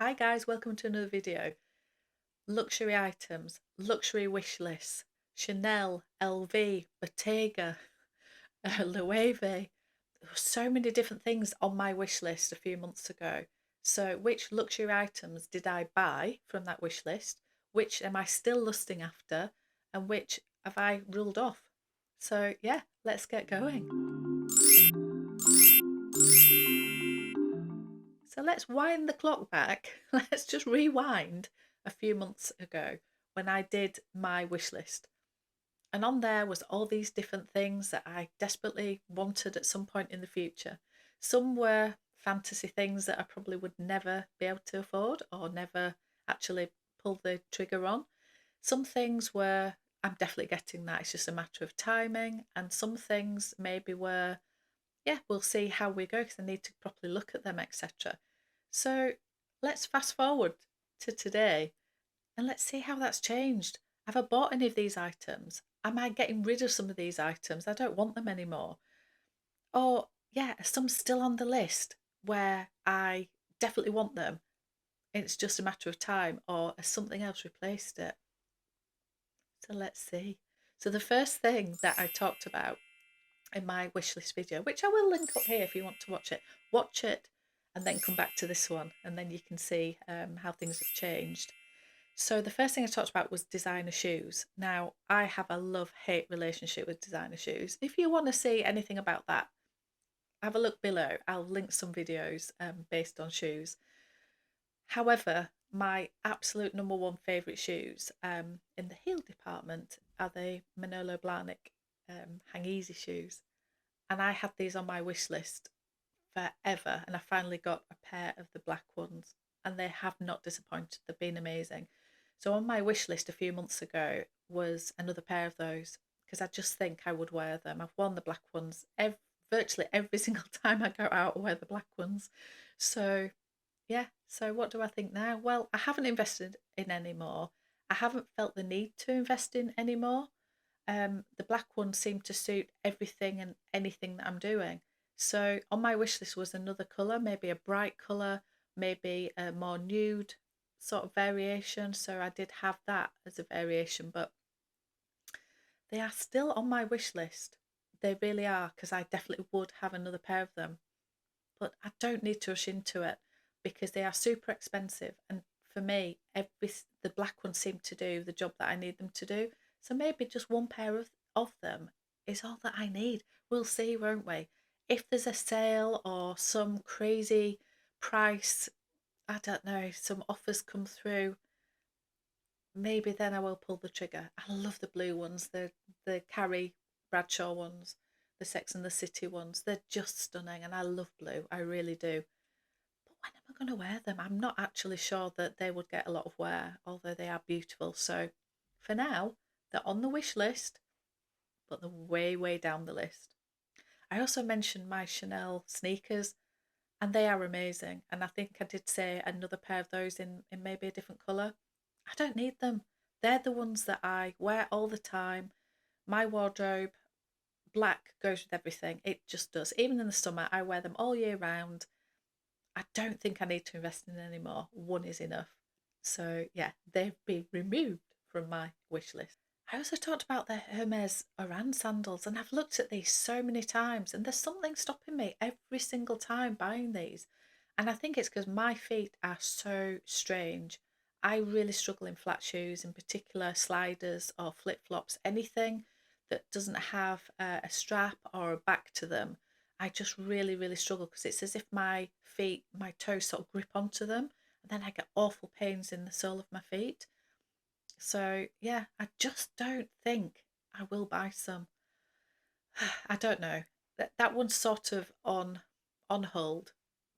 Hi guys, welcome to another video. Luxury items, luxury wish lists, Chanel, LV, Bottega, Loewe. There were so many different things on my wish list a few months ago. So which luxury items did I buy from that wish list? Which am I still lusting after? And which have I ruled off? So yeah, let's get going. So let's wind the clock back. Let's just rewind a few months ago when I did my wish list. And on there was all these different things that I desperately wanted at some point in the future. Some were fantasy things that I probably would never be able to afford or never actually pull the trigger on. Some things were, I'm definitely getting that, it's just a matter of timing. And some things maybe were, yeah, we'll see how we go because I need to properly look at them, etc. So let's fast forward to today and let's see how that's changed. Have I bought any of these items? Am I getting rid of some of these items? I don't want them anymore. Or, yeah, are some still on the list where I definitely want them? It's just a matter of time, or has something else replaced it? So let's see. So the first thing that I talked about in my wishlist video, which I will link up here if you want to watch it and then come back to this one, and then you can see how things have changed. So the first thing I talked about was designer shoes. Now, I have a love-hate relationship with designer shoes. If you want to see anything about that, have a look below. I'll link some videos based on shoes. However, my absolute number one favourite shoes in the heel department are the Manolo Blahnik Hang Easy shoes. And I had these on my wish list forever, and I finally got a pair of the black ones, and they have not disappointed. They've been amazing. So on my wish list a few months ago was another pair of those because I just think I would wear them. I've worn the black ones virtually every single time I go out. I wear the black ones. So yeah, so what do I think now? Well, I haven't invested in any more. I haven't felt the need to invest in any more. The black ones seem to suit everything and anything that I'm doing. So on my wish list was another colour, maybe a bright colour, maybe a more nude sort of variation. So I did have that as a variation, but they are still on my wish list. They really are, because I definitely would have another pair of them. But I don't need to rush into it because they are super expensive. And for me, the black ones seem to do the job that I need them to do. So maybe just one pair of them is all that I need. We'll see, won't we? If there's a sale or some crazy price, I don't know, some offers come through, maybe then I will pull the trigger. I love the blue ones, the Carrie Bradshaw ones, the Sex and the City ones. They're just stunning, and I love blue. I really do. But when am I going to wear them? I'm not actually sure that they would get a lot of wear, although they are beautiful. So for now, they're on the wish list, but they're way, way down the list. I also mentioned my Chanel sneakers, and they are amazing. And I think I did say another pair of those in maybe a different colour. I don't need them. They're the ones that I wear all the time. My wardrobe, black goes with everything. It just does. Even in the summer, I wear them all year round. I don't think I need to invest in any more. One is enough. So yeah, they've been removed from my wish list. I also talked about the Hermes Oran sandals, and I've looked at these so many times, and there's something stopping me every single time buying these. And I think it's because my feet are so strange. I really struggle in flat shoes, in particular sliders or flip flops, anything that doesn't have a strap or a back to them. I just really, really struggle because it's as if my feet, my toes sort of grip onto them, and then I get awful pains in the sole of my feet. So yeah, I just don't think I will buy some. I don't know. That one's sort of on hold,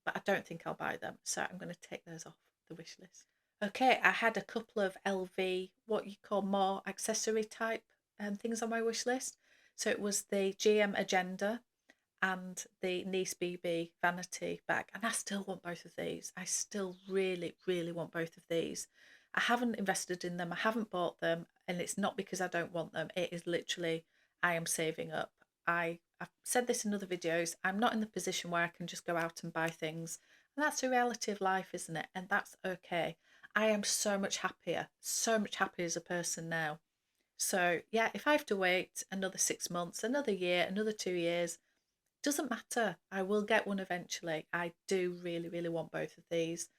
but I don't think I'll buy them. So I'm going to take those off the wish list. Okay, I had a couple of LV, what you call more accessory type things on my wish list. So it was the GM Agenda and the Nice BB vanity bag, and I still want both of these. I still really, really want both of these. I haven't invested in them, I haven't bought them, and it's not because I don't want them. It is literally I am saving up. I've said this in other videos. I'm not in the position where I can just go out and buy things. And that's the reality of life, isn't it? And that's okay. I am so much happier as a person now. So, yeah, if I have to wait another 6 months, another year, another 2 years, doesn't matter. I will get one eventually. I do really, really want both of these.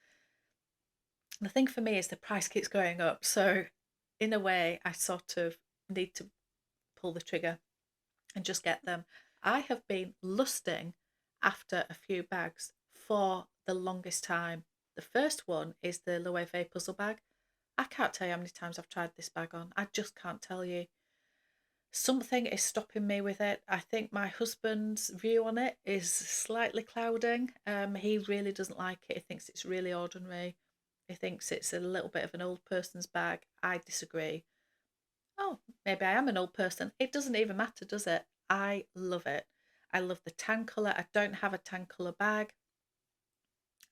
The thing for me is the price keeps going up. So, in a way, I sort of need to pull the trigger and just get them. I have been lusting after a few bags for the longest time. The first one is the Loewe puzzle bag. I can't tell you how many times I've tried this bag on. I just can't tell you. Something is stopping me with it. I think my husband's view on it is slightly clouding. He really doesn't like it. He thinks it's really ordinary. He thinks it's a little bit of an old person's bag. I disagree. Oh, maybe I am an old person. It doesn't even matter, does it? I love it. I love the tan colour. I don't have a tan colour bag.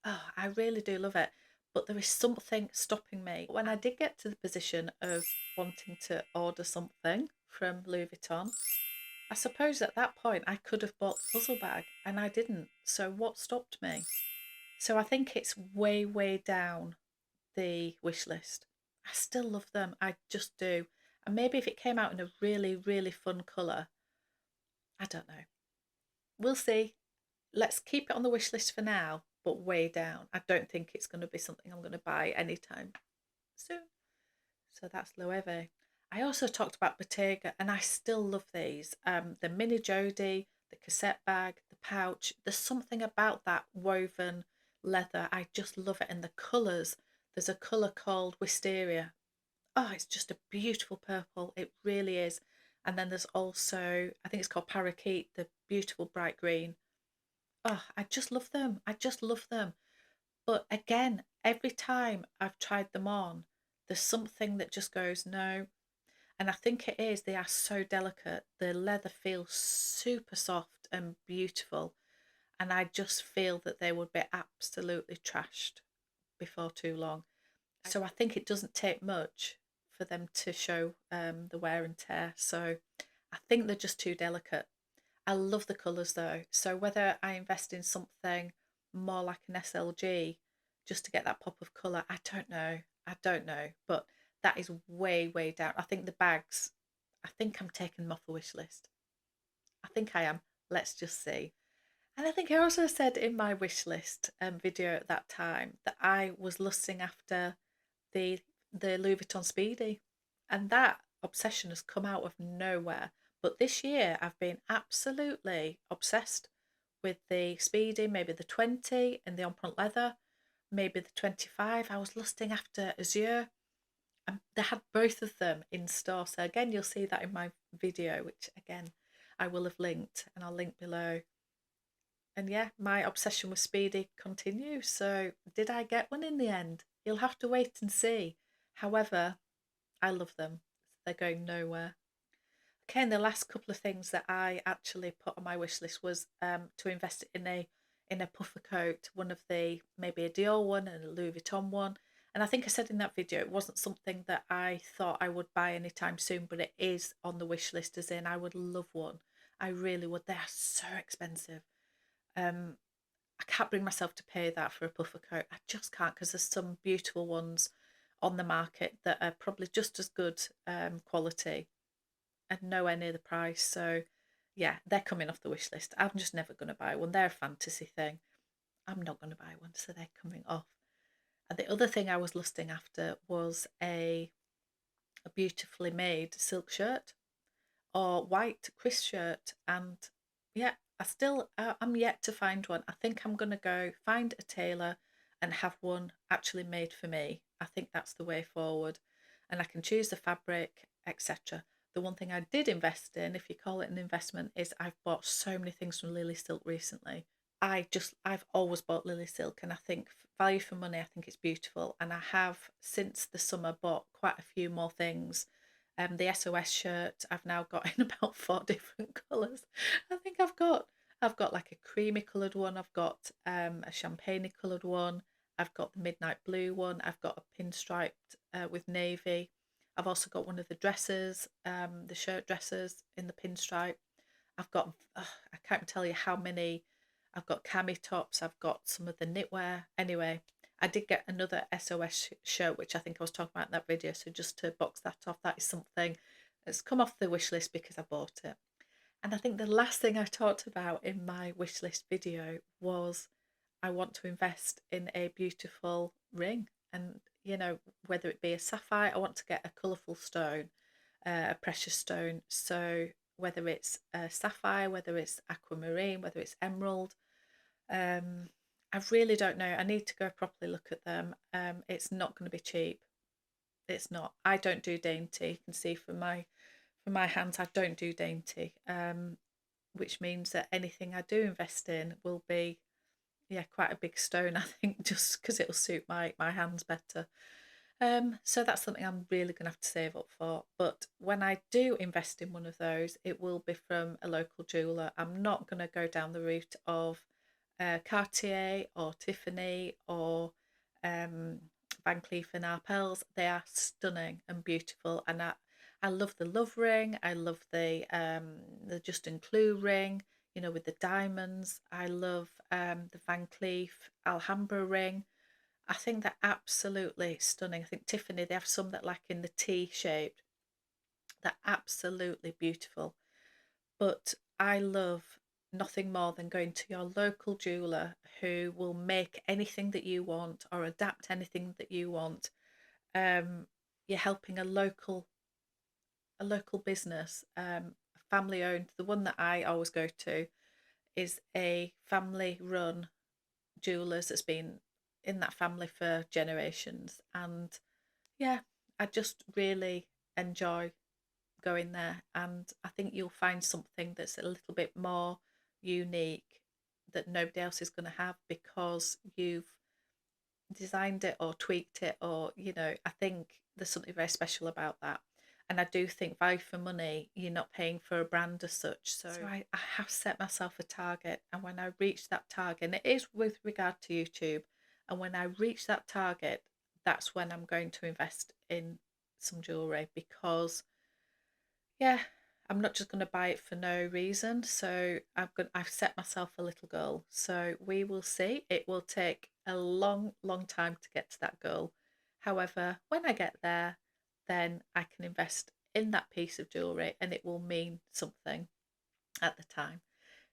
Oh, I really do love it. But there is something stopping me. When I did get to the position of wanting to order something from Louis Vuitton, I suppose at that point I could have bought the puzzle bag and I didn't. So what stopped me? So I think it's way, way down the wish list. I still love them. I just do. And maybe if it came out in a really, really fun colour, I don't know. We'll see. Let's keep it on the wish list for now, but way down. I don't think it's going to be something I'm going to buy anytime soon. So that's Loewe. I also talked about Bottega, and I still love these. The mini Jodie, the cassette bag, the pouch. There's something about that woven leather. I just love it. And the colours. There's a colour called Wisteria. Oh, it's just a beautiful purple. It really is. And then there's also, I think it's called Parakeet, the beautiful bright green. Oh, I just love them. I just love them. But again, every time I've tried them on, there's something that just goes, no. And I think it is, they are so delicate. The leather feels super soft and beautiful. And I just feel that they would be absolutely trashed before too long. So I think it doesn't take much for them to show the wear and tear. So I think they're just too delicate. I love the colours though. So whether I invest in something more like an SLG just to get that pop of colour, I don't know. I don't know. But that is way, way down. I think the bags, I think I'm taking them off the wish list. I think I am. Let's just see. And I think I also said in my wish list video at that time that I was lusting after the the Louis Vuitton Speedy, and that obsession has come out of nowhere. But this year I've been absolutely obsessed with the Speedy, maybe the 20 in the Empreinte leather, maybe the 25. I was lusting after Azure, and they had both of them in store. So again, you'll see that in my video, which again I will have linked, and I'll link below. And yeah, my obsession with Speedy continues. So did I get one in the end? You'll have to wait and see. However, I love them. They're going nowhere. Okay, and the last couple of things that I actually put on my wish list was to invest in a puffer coat, one of the maybe a Dior one and a Louis Vuitton one. And I think I said in that video it wasn't something that I thought I would buy anytime soon, but it is on the wish list, as in I would love one. I really would. They are so expensive. Um, I can't bring myself to pay that for a puffer coat. I just can't, because there's some beautiful ones on the market that are probably just as good quality and nowhere near the price. So yeah, they're coming off the wish list. I'm just never going to buy one. They're a fantasy thing. I'm not going to buy one, so they're coming off. And the other thing I was lusting after was a beautifully made silk shirt or white crisp shirt. And yeah, I'm yet to find one. I think I'm going to go find a tailor and have one actually made for me. I think that's the way forward. And I can choose the fabric, etc. The one thing I did invest in, if you call it an investment, is I've bought so many things from Lily Silk recently. I've always bought Lily Silk, and I think value for money, I think it's beautiful. And I have since the summer bought quite a few more things. The SOS shirt I've now got in about 4 different colours. I think I've got like a creamy coloured one, I've got a champagne coloured one, I've got the midnight blue one, I've got a pinstriped with navy. I've also got one of the dresses, the shirt dresses in the pinstripe. I've got I can't tell you how many I've got cami tops, I've got some of the knitwear. Anyway, I did get another SOS shirt, which I think I was talking about in that video. So just to box that off, that is something that's come off the wish list because I bought it. And I think the last thing I talked about in my wish list video was I want to invest in a beautiful ring. And, you know, whether it be a sapphire, I want to get a colourful stone, a precious stone. So whether it's a sapphire, whether it's aquamarine, whether it's emerald, I really don't know. I need to go properly look at them. It's not going to be cheap. It's not. I don't do dainty. You can see from my hands, I don't do dainty. Which means that anything I do invest in will be, yeah, quite a big stone. I think just because it'll suit my hands better. So that's something I'm really going to have to save up for. But when I do invest in one of those, it will be from a local jeweler. I'm not going to go down the route of Cartier or Tiffany or um, Van Cleef and Arpels. They are stunning and beautiful, and I love the love ring. I love the Justin Clue ring, you know, with the diamonds. I love the Van Cleef Alhambra ring. I think they're absolutely stunning. I think Tiffany, they have some that like in the T shaped. They're absolutely beautiful. But I love nothing more than going to your local jeweler who will make anything that you want or adapt anything that you want. You're helping a local business, family owned. The one that I always go to is a family run jewelers that's been in that family for generations. And yeah, I just really enjoy going there, and I think you'll find something that's a little bit more unique that nobody else is going to have because you've designed it or tweaked it, or you know, I think there's something very special about that. And I do think value for money, you're not paying for a brand as such. So I have set myself a target, and when I reach that target, and it is with regard to YouTube, and when I reach that target, that's when I'm going to invest in some jewelry because yeah, I'm not just going to buy it for no reason. So I've set myself a little goal. So we will see. It will take a long, long time to get to that goal. However, when I get there, then I can invest in that piece of jewelry and it will mean something at the time.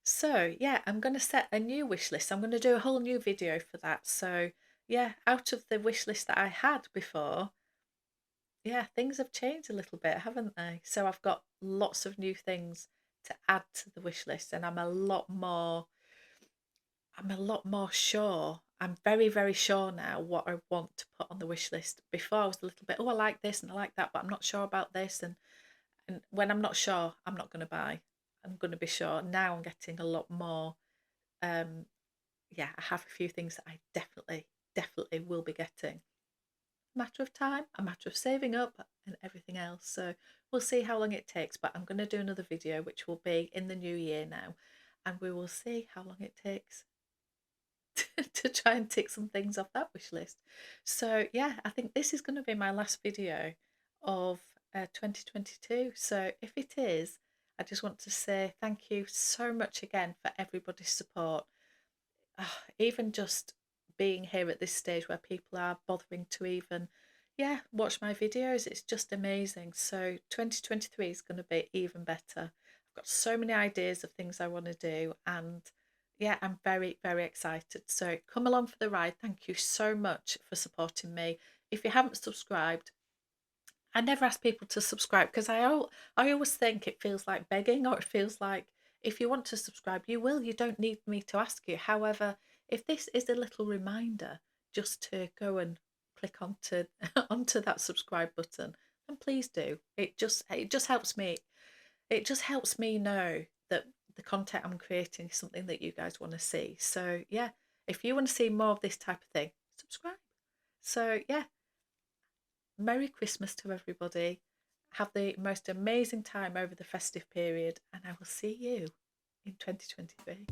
So yeah, I'm going to set a new wish list. I'm going to do a whole new video for that. So yeah, out of the wish list that I had before, yeah, things have changed a little bit, haven't they? So I've got lots of new things to add to the wish list, and I'm a lot more sure. I'm very, very sure now what I want to put on the wish list. Before I was a little bit, oh, I like this and I like that, but I'm not sure about this. And when I'm not sure, I'm not going to buy. I'm going to be sure. Now I'm getting a lot more. Um, yeah, I have a few things that I definitely will be getting. Matter of time, a matter of saving up and everything else. So we'll see how long it takes, but I'm going to do another video which will be in the new year now, and we will see how long it takes to try and tick some things off that wish list. So yeah, I think this is going to be my last video of 2022. So if it is, I just want to say thank you so much again for everybody's support. Even just being here at this stage where people are bothering to even watch my videos, it's just amazing. So 2023 is going to be even better. I've got so many ideas of things I want to do, and yeah, I'm very, very excited. So come along for the ride. Thank you so much for supporting me. If you haven't subscribed, I never ask people to subscribe because I always think it feels like begging, or it feels like if you want to subscribe, you will. You don't need me to ask you. However, if this is a little reminder just to go and click onto onto that subscribe button, then please do. It just helps me. It just helps me know that the content I'm creating is something that you guys want to see. So yeah, if you want to see more of this type of thing, subscribe. So yeah, Merry Christmas to everybody. Have the most amazing time over the festive period, and I will see you in 2023.